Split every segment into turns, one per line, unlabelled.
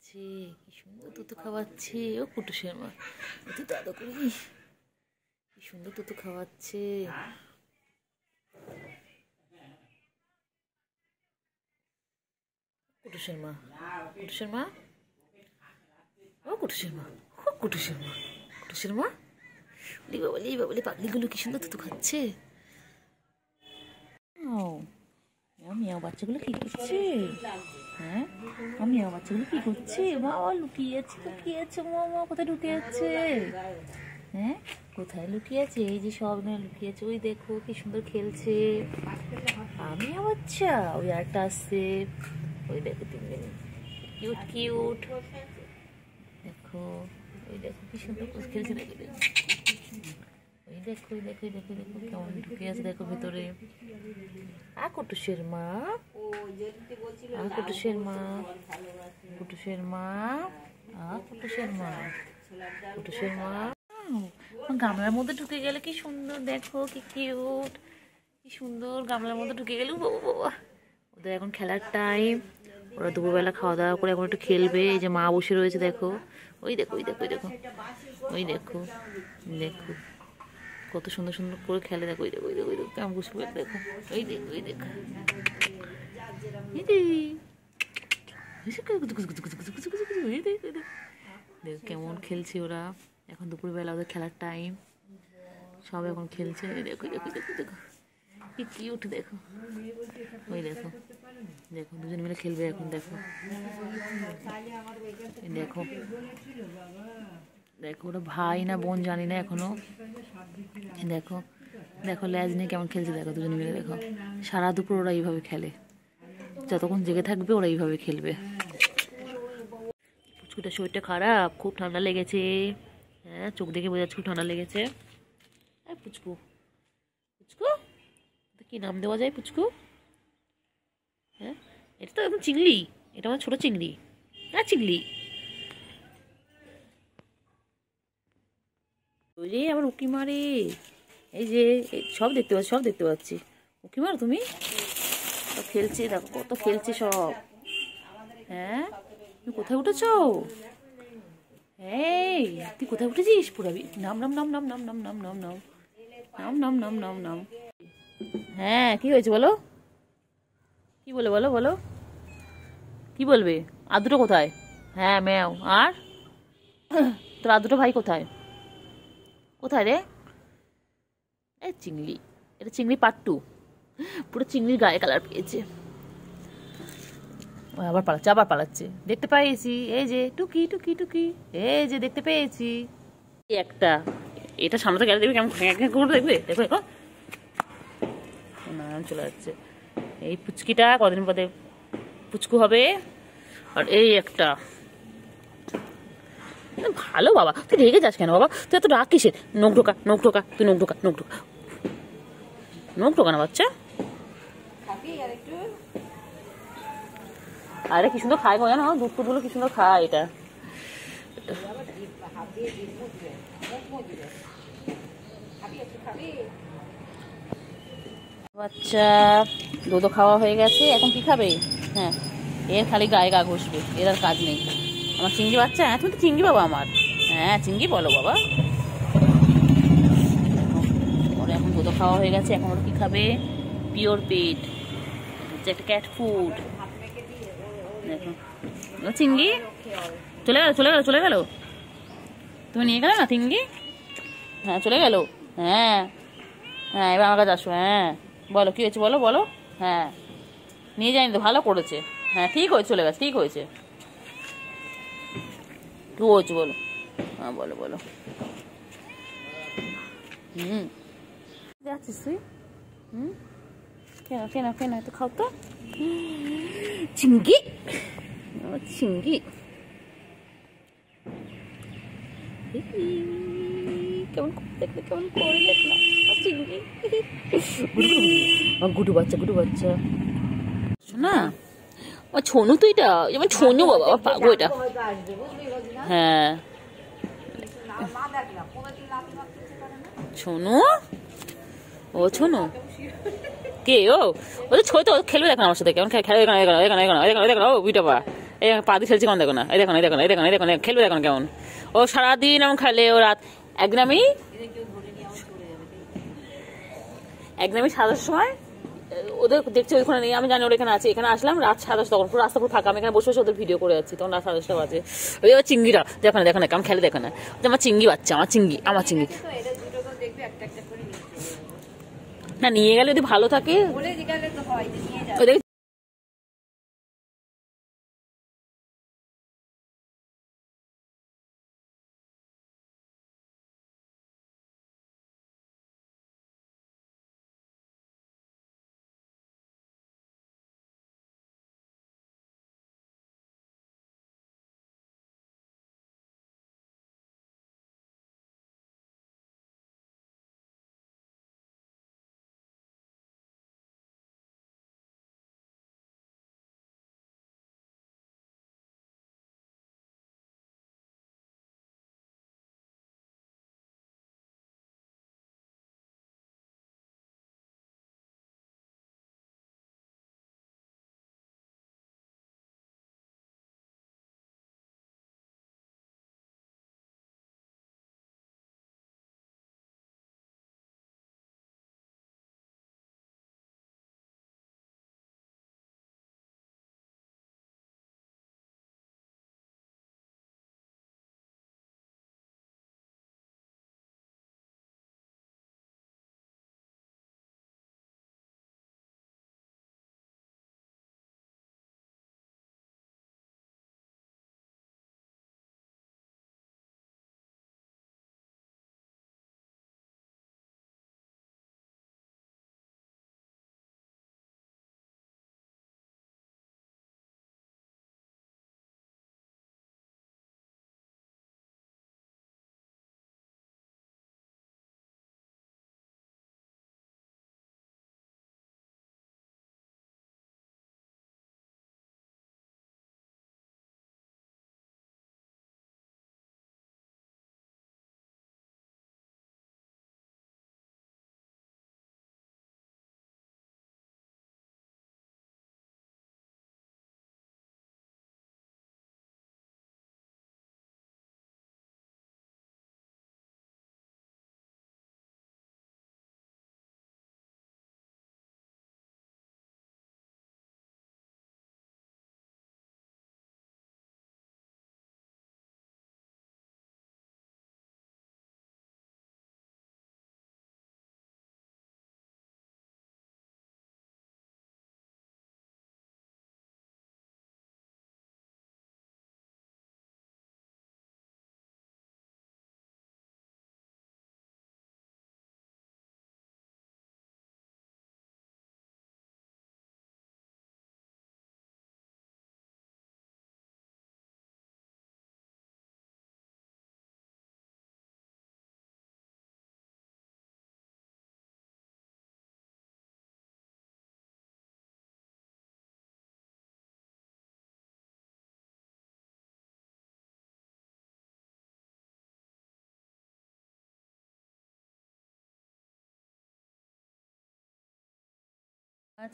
খাওয়াচ্ছে, কি সুন্দর তুতু খাওয়াচ্ছে। ও কুটুসের মা, তুই দাদা করি, কি সুন্দর তুতু খাওয়াচ্ছে। কুটুসের মা, কুটুসের মা, ও কুটুসের মা, ও কুটুসের মা, কুটুসের মা, বাবালি বাবালি পাগলিগুলো কি সুন্দর তুতু খাচ্ছে। মিয়াও বাচ্চাগুলো কি করছে? হ্যাঁ, মিয়াও বাচ্চাগুলো কি করছে? বাবা লুকিয়ে আছে, লুকিয়ে আছে, মামা কোথায় ঢুকে আছে? হ্যাঁ, কোথায় লুকিয়ে আছে? এই যে সব না লুকিয়ে আছে, ওই দেখো কি সুন্দর খেলছে। মিয়াও বাচ্চা, ওই আরেকটা আসছে, ওই দেখো তিনজন কিউট কিউট, দেখো ওই দেখো কি সুন্দর খেলছে। দেখো ওই দেখো, ওই দেখো, দেখো দেখো কেমন ঢুকে আছে, দেখো ভেতরে। কুটুসের মা, কুটুসের মা, কুটুসের মা, কুটুসের মা, কুটুসের মা। গামলার মধ্যে ঢুকে গেলে কি সুন্দর, দেখো কি কিউট, কি সুন্দর গামলার মধ্যে ঢুকে গেল। বাবা, ওদের এখন খেলার টাইম, ওরা দুপুরবেলা খাওয়া দাওয়া করে এখন একটু খেলবে। এই যে মা বসে রয়েছে, দেখো ওই দেখো, ওই দেখো, ওই দেখো, ওই দেখো, দেখো কত সুন্দর সুন্দর করে খেলে। দেখো ওই দেখো, ওই দেখো, ওই দেখো কেমন বুঝবে, দেখো ওই দেখো, ওই দেখো, দেখো কেমন খেলছে ওরা। এখন দুপুরবেলা ওদের খেলার টাইম, সব এখন খেলছে। দেখো দেখো দেখো দেখো কি কিউট, দেখো ওই দেখো, দেখো দুজন মিলে খেলবে এখন। দেখো দেখো, দেখো ওরা ভাই না বোন জানি না এখনো। দেখো দেখো ল্যাজ নিয়ে কেমন খেলছে, দেখো দুজন মিলে। দেখো সারা দুপুর ওরা এইভাবে খেলে, যতক্ষণ জেগে থাকবে ওরা এইভাবে খেলবে। পুচকুটার শরীরটা খারাপ, খুব ঠান্ডা লেগেছে। হ্যাঁ, চোখ দেখে বোঝা যাচ্ছে খুব ঠান্ডা লেগেছে। পুচকু, পুচকু কি নাম দেওয়া যায় পুচকু? হ্যাঁ, এটা তো একদম চিংড়ি, এটা আমার ছোট চিংড়ি। হ্যাঁ চিংড়ি, ওই যে আবার উকি মারে। এই যে সব দেখতে পাচ্ছি, সব দেখতে পাচ্ছি। উকি মারো তুমি, খেলছে দেখো কত খেলছে সব। হ্যাঁ, তুমি কোথায় উঠেছো? এই তুই কোথায় উঠেছিস? পুরাবি নাম নাম নাম নাম নাম নাম নাম নাম নাম নাম নাম নাম নাম নাম। হ্যাঁ, কি হয়েছে বলো, কি বলে বলো, বলো কি বলবে? আর দুটো কোথায়? হ্যাঁ ম্যাও। আর তোর আর দুটো ভাই কোথায়? কোথায় রে? এই চিংড়ি, এটা চিংড়ি পার্ট 2, পুরো চিংড়ির গায়ে কালার পেয়েছে। আবার পালাচ্ছে, আবার পালাচ্ছে। দেখতে পেয়েছি, এই যে টুকি টুকি টুকি, এই যে দেখতে পেয়েছি একটা। এটা সামনে গেলে দেখবে কেমন করে দেখবে। দেখো এখন না চলে যাচ্ছে। এই পুচকিটা কদিন পরে পুচকু হবে। আর এই একটা ভালো। বাবা তুই রেগে যাস কেন? বাবা তুই এত রাগ কিসের? নখ ঢোকা, নখ ঢোকা, তুই নখ ঢোকা, নখ ঢোকা, নখ ঢোকা না বাচ্চা। আরে কি সুন্দর খায় গো, জানো দুধ টুধগুলো কি সুন্দর খায়। এটা বাচ্চা দুধ খাওয়া হয়ে গেছে, এখন কি খাবে? হ্যাঁ, এর খালি গায়ে গা ঘষবে, এর আর কাজ নেই। আমার চিংড়ি বাচ্চা, হ্যাঁ তুমি তো চিংড়ি বাবা আমার। হ্যাঁ চিংড়ি বলো বাবা। ওর এখন দুধ খাওয়া হয়ে গেছে, এখন ওর কি খাবে? পিওর পেট, হচ্ছে একটা ক্যাট ফুড। দেখো চিংড়ি চলে গেল, চলে গেল, চলে গেল। তুমি নিয়ে গেলে না চিংড়ি? হ্যাঁ চলে গেল। হ্যাঁ হ্যাঁ, এবার আমার কাছে আসো। হ্যাঁ বলো কি হয়েছে, বলো বলো। হ্যাঁ নিয়ে যায়নি তো, ভালো করেছে। হ্যাঁ ঠিক হয়েছে, চলে গেছে, ঠিক হয়েছে। কি হয়েছে বলো? হ্যাঁ বলো বলো। যাচ্ছিস তুই? কেন কেন কেন তো খাও তো চিংড়ি, চিংড়ি কেমন দেখলে, কেমন করে দেখলাম চিংড়ি। গুডু বাচ্চা, গুডু বাচ্চা না ছোনু, তো এটা যেমন ছোনু বাবা পাগো এটা। হ্যাঁ ছোনু, ও ছোনু কে? ও ছোট তো খেলবে, দেখো আমার সাথে কেমন খেলে। এখানে এখানে এখানে এখানে এখানে এখানে ও বিটা বা
এই পা দিয়ে খেলছে কেমন, দেখো না, এই দেখো না, এই দেখো না, এই দেখো না, এই দেখো না, খেলবে দেখো না কেমন। ও সারাদিন এমন খেলে। ও রাত একদিন আমি 7টার সময় ওদের দেখছি ওইখানে নেই, আমি জানি ওর এখানে আছে, এখানে আসলাম রাত 7:30, তখন পুরো রাস্তা পুরো ফাঁকা, আমি এখানে বসে বসে ওদের ভিডিও করে যাচ্ছি, তখন রাত 7:30 বাজে। ওই চিংড়িটা দেখো না, দেখো না কেমন খেলে, দেখো না, আমার চিংড়ি বাচ্চা, আমার চিংড়ি, আমার চিংড়ি না নিয়ে গেলে যদি ভালো থাকে।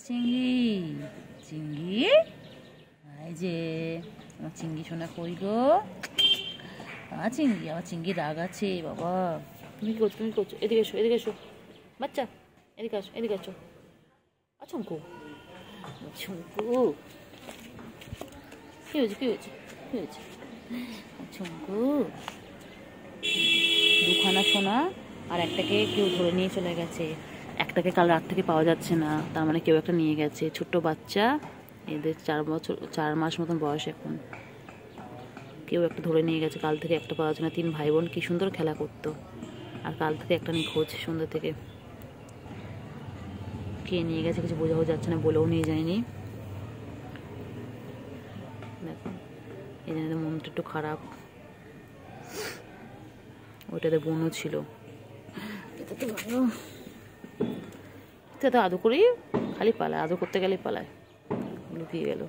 চিংড়ি, চিংড়ি, এই যে আমার চিংড়ি সোনা কই গো, চিংড়ি, আমার চিংড়ি রাগ আছে বাবা।
তুমি কি করছো, তুমি করছো, এদিকে এসো, এদিকে এসো বাচ্চা, এদিকে আসো, এদিকে আসো। ছঙ্কু, ছঙ্কু কি হয়েছে, কি হয়েছে, কি হয়েছে? ছঙ্কু দুখানা সোনা আর একটাকে কেউ ধরে নিয়ে চলে গেছে, একটাকে কাল রাত থেকে পাওয়া যাচ্ছে না, তার মানে কেউ একটা নিয়ে গেছে। ছোট্ট বাচ্চা, এদের 4 মাস মতন বয়স এখন, কেউ একটা ধরে নিয়ে গেছে, কাল থেকে একটা পাওয়া যাচ্ছে না। 3 ভাই বোন কি সুন্দর খেলা করতো, আর কাল থেকে একটা নিখোঁজ, সন্ধ্যা থেকে। কে নিয়ে গেছে কিছু বোঝাও যাচ্ছে না, বলেও নিয়ে যায়নি। দেখো এই জন্য মনটা একটু খারাপ। ওইটাতে বোনও ছিল, এটা তো ভালো, এটা তো আদর করেই খালি পালায়, আদর করতে গেলেই পালায়, লুকিয়ে গেল,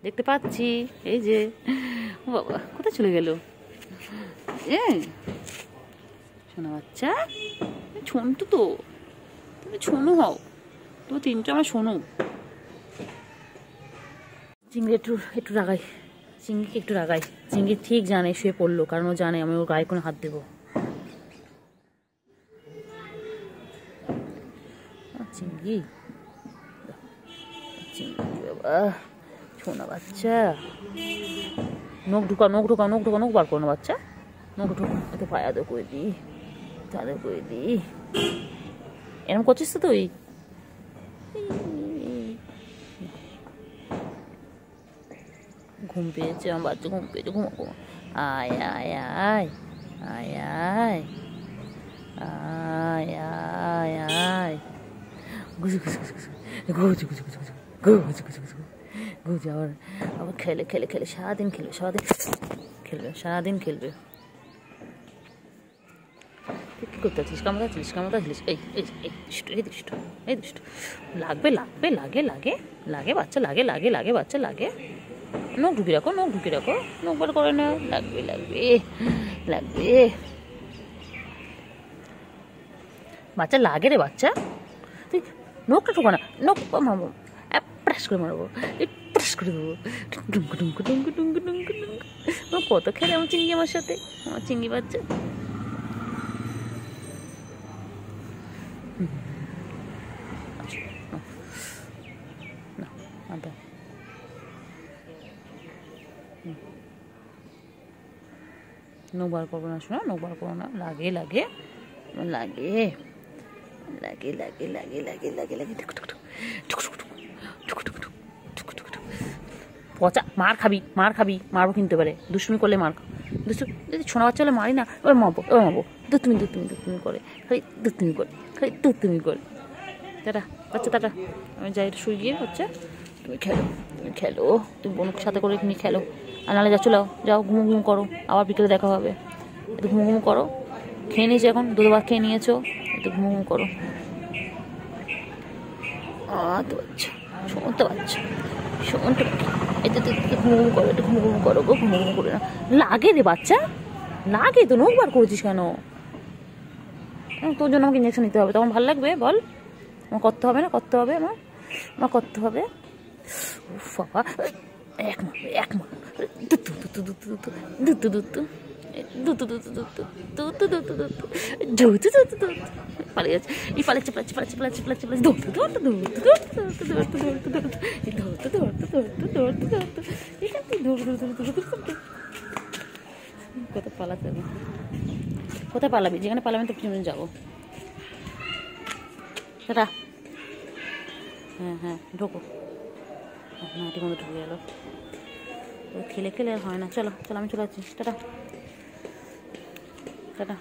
দেখতে পাচ্ছি। এই যে বাবা কোথায় চলে গেল, শোনা বাচ্চা, ছোনটু তো, তুমি ছোনো হও, তুমি 3টা আমার শোনো। চিংড়ি একটু একটু রাগাই, চিংড়িকে একটু রাগাই। চিংড়ি ঠিক জানে শুয়ে পড়লো, কারণ ও জানে আমি ওর গায়ে কোনো হাত দেবো। চিংড়ি, চিংড়ি বাবা, শোনা বাচ্চা, নখ ঢুকা, নখ ঢুকা, নখ ঢুকা, নখ বার করো না বাচ্চা, নখ ঢুকা। এত পায়ে আদর করে দিই, আদর করে দিই। এরম করছিস তো তুই? ঘুম পেয়েছে আমার বাচ্চা, ঘুম পেয়েছে, ঘুমাবো। আয় আয় আয় আয় আয় আয় আয় আয়, ঘুষু ঘুষু ঘুষু ঘুষু ঘুষু ঘুষু ঘুষু ঘুষু ঘুষু ঘুষু ঘুষু। আবার আবার খেলে খেলে খেলে সারাদিন খেলবে, সারাদিন খেলবে, সারাদিন খেলবে। কি করতে আছিস? কামড়াচ্ছিস, কামড়াচ্ছিস? এই এই এই দুষ্টু, এই দুষ্টু, এই দুষ্টু। লাগবে লাগবে, লাগে লাগে লাগে বাচ্চা, লাগে লাগে লাগে বাচ্চা, লাগে। নখ ঢুকি রাখো, নখ ঢুকি রাখো, নখ বার করে না। লাগবে লাগবে লাগবে বাচ্চা, লাগে রে বাচ্চা। তুই নখটা ঠোকা না, নখ মারবো, প্রাস করে মারবো, প্রাস করে দেবো, ডুমকু ডুমকু ডুমকু ডুমকু ডুমকু ডুমকু। কত খেলে আমার চিংড়ি, আমার সাথে, আমার চিংড়ি বাচ্চা। নখ বার করবো না, শোনা, নখ বার করবো না। লাগে লাগে লাগে লাগে লাগে লাগে লাগে লাগে লাগে। পচা, মার খাবি, মার খাবি, মারবো কিনতে পারে। দুষ্টুমি করলে মার, দুষ্টু যদি ছোনা বাচ্চা হলে মারি না, এবার মারবো, এবার মারবো। দুতুমি দুতুমি দুতুমি করে, খালি দুতুমি করে, খালি দুতুমি করে। টাটা বাচ্চা, টাটা। আমি যাই একটু শুয়ে গিয়ে, হচ্ছে তুমি খেলো, তুমি খেলো, তুমি বোনকে সাথে করে নিয়ে খেলো। আর নাহলে যা, চলো যাও, ঘুমো ঘুম করো, আবার বিকেলে দেখা হবে। একটু ঘুমো ঘুম করো, খেয়ে নিয়েছো এখন, দুধ ভাত খেয়ে নিয়েছো, একটু ঘুমো ঘুম করো। তো বাচ্চা, শোনতে বাচ্চা, শোনতে বাচ্চা, এটা তো ঘুমো ঘুম করো, একটু ঘুমো ঘুম করো গো, ঘুমো ঘুম করে না। লাগে রে বাচ্চা, লাগে তো। নখ বার করেছিস কেন? তোর জন্য আমাকে ইঞ্জেকশন নিতে হবে, তখন ভালো লাগবে বল? আমার করতে হবে না, করতে হবে, আমার আমার করতে হবে। বাবা, এক মারবে, এক মার, দুতু দুতু দুতু দুতু দুতু দুতু দুতু দুতু দুতু দুতু দুতু দুতু দুতু দুতু। পালিয়ে যাচ্ছে, এই পালাচ্ছে পালাচ্ছে পালাচ্ছে পালাচ্ছে পালাচ্ছে পালাচ্ছে, দৌড়তে দৌড়তে দৌড়তে দৌড়তে দৌড়তে দৌড়তে দৌড়তে দৌড়তে দৌড়তে দৌড়তে দৌড়তে দৌড়তে এখান থেকে দৌড়তে দৌড়তে দৌড়তে। কোথায় পালাতে হবে? কোথায় পালাবি? যেখানে পালাবি তো পিছনে যাবো। সেটা হ্যাঁ হ্যাঁ, ঢোকো। মাটির মধ্যে ঢুকে গেল। খেলে খেলে আর হয় না। চলো চলো, আমি চলে যাচ্ছি। Tata tata.